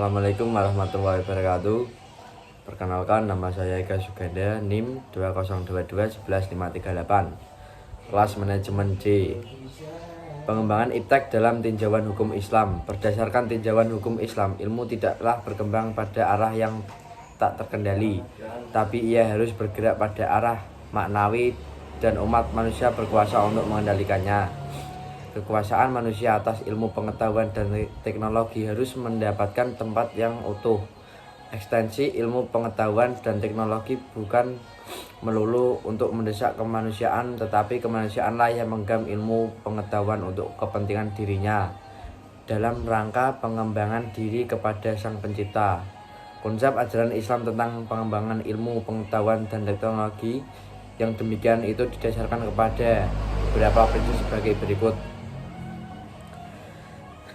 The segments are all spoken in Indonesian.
Assalamualaikum warahmatullahi wabarakatuh. Perkenalkan, nama saya Eka Suganda, NIM 20221158, kelas manajemen C. Pengembangan iptek dalam tinjauan hukum Islam. Berdasarkan tinjauan hukum Islam, ilmu tidaklah berkembang pada arah yang tak terkendali, tapi ia harus bergerak pada arah maknawi dan umat manusia berkuasa untuk mengendalikannya. Kekuasaan manusia atas ilmu pengetahuan dan teknologi harus mendapatkan tempat yang utuh. Ekstensi ilmu pengetahuan dan teknologi bukan melulu untuk mendesak kemanusiaan, tetapi kemanusiaanlah yang menggenggam ilmu pengetahuan untuk kepentingan dirinya dalam rangka pengembangan diri kepada Sang Pencipta. Konsep ajaran Islam tentang pengembangan ilmu pengetahuan dan teknologi yang demikian itu didasarkan kepada beberapa prinsip sebagai berikut.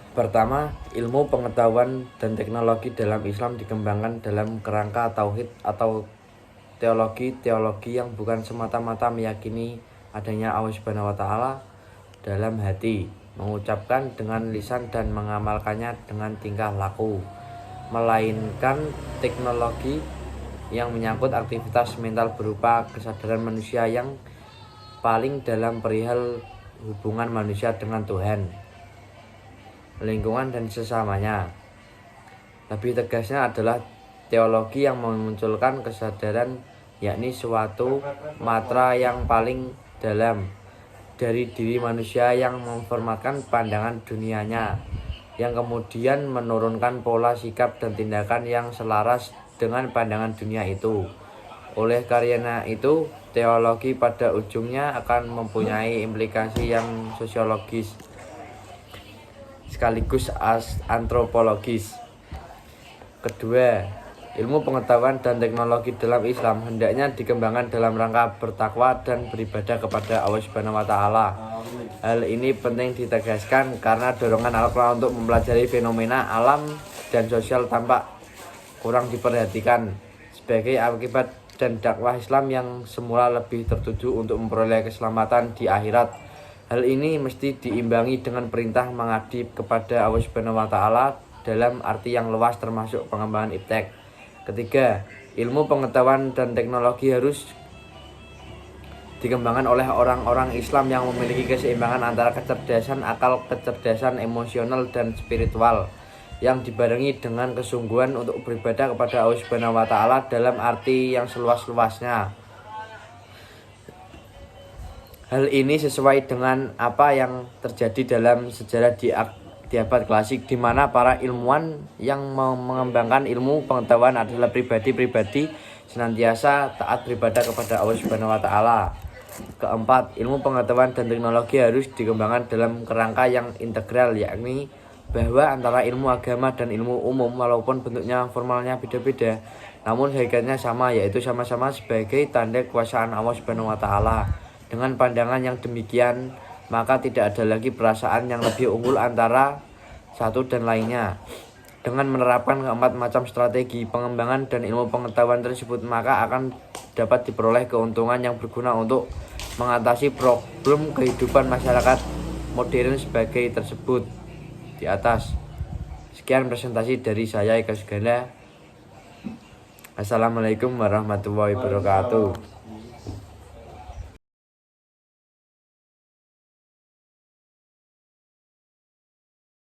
Pertama, ilmu pengetahuan dan teknologi dalam Islam dikembangkan dalam kerangka tauhid atau teologi yang bukan semata-mata meyakini adanya Allah Subhanahu wa Ta'ala dalam hati, mengucapkan dengan lisan dan mengamalkannya dengan tingkah laku, melainkan teknologi yang menyangkut aktivitas mental berupa kesadaran manusia yang paling dalam perihal hubungan manusia dengan Tuhan, lingkungan dan sesamanya. Lebih tegasnya adalah teologi yang memunculkan kesadaran, yakni suatu matra yang paling dalam dari diri manusia yang memformatkan pandangan dunianya, yang kemudian menurunkan pola sikap dan tindakan yang selaras dengan pandangan dunia itu. Oleh karena itu, teologi pada ujungnya akan mempunyai implikasi yang sosiologis sekaligus antropologis. Kedua, ilmu pengetahuan dan teknologi dalam Islam hendaknya dikembangkan dalam rangka bertakwa dan beribadah kepada Allah Subhanahu wa Ta'ala. Hal ini penting ditegaskan karena dorongan Al-Quran untuk mempelajari fenomena alam dan sosial tampak kurang diperhatikan sebagai akibat, dan dakwah Islam yang semula lebih tertuju untuk memperoleh keselamatan di akhirat. Hal ini mesti diimbangi dengan perintah mengabdi kepada Allah Subhanahu wa Ta'ala dalam arti yang luas termasuk pengembangan iptek. Ketiga, ilmu pengetahuan dan teknologi harus dikembangkan oleh orang-orang Islam yang memiliki keseimbangan antara kecerdasan akal, kecerdasan emosional dan spiritual, yang dibarengi dengan kesungguhan untuk beribadah kepada Allah Subhanahu wa Ta'ala dalam arti yang seluas-luasnya. Hal ini sesuai dengan apa yang terjadi dalam sejarah di abad klasik, di mana para ilmuwan yang mengembangkan ilmu pengetahuan adalah pribadi-pribadi senantiasa taat beribadah kepada Allah Subhanahu wa Ta'ala. Keempat, ilmu pengetahuan dan teknologi harus dikembangkan dalam kerangka yang integral, yakni bahwa antara ilmu agama dan ilmu umum, walaupun bentuknya formalnya beda-beda, namun hakikatnya sama, yaitu sama-sama sebagai tanda kekuasaan Allah Subhanahu wa Ta'ala. Dengan pandangan yang demikian, maka tidak ada lagi perasaan yang lebih unggul antara satu dan lainnya. Dengan menerapkan keempat macam strategi pengembangan dan ilmu pengetahuan tersebut, maka akan dapat diperoleh keuntungan yang berguna untuk mengatasi problem kehidupan masyarakat modern sebagai tersebut di atas. Sekian presentasi dari saya, Eka Suganda. Assalamualaikum warahmatullahi wabarakatuh.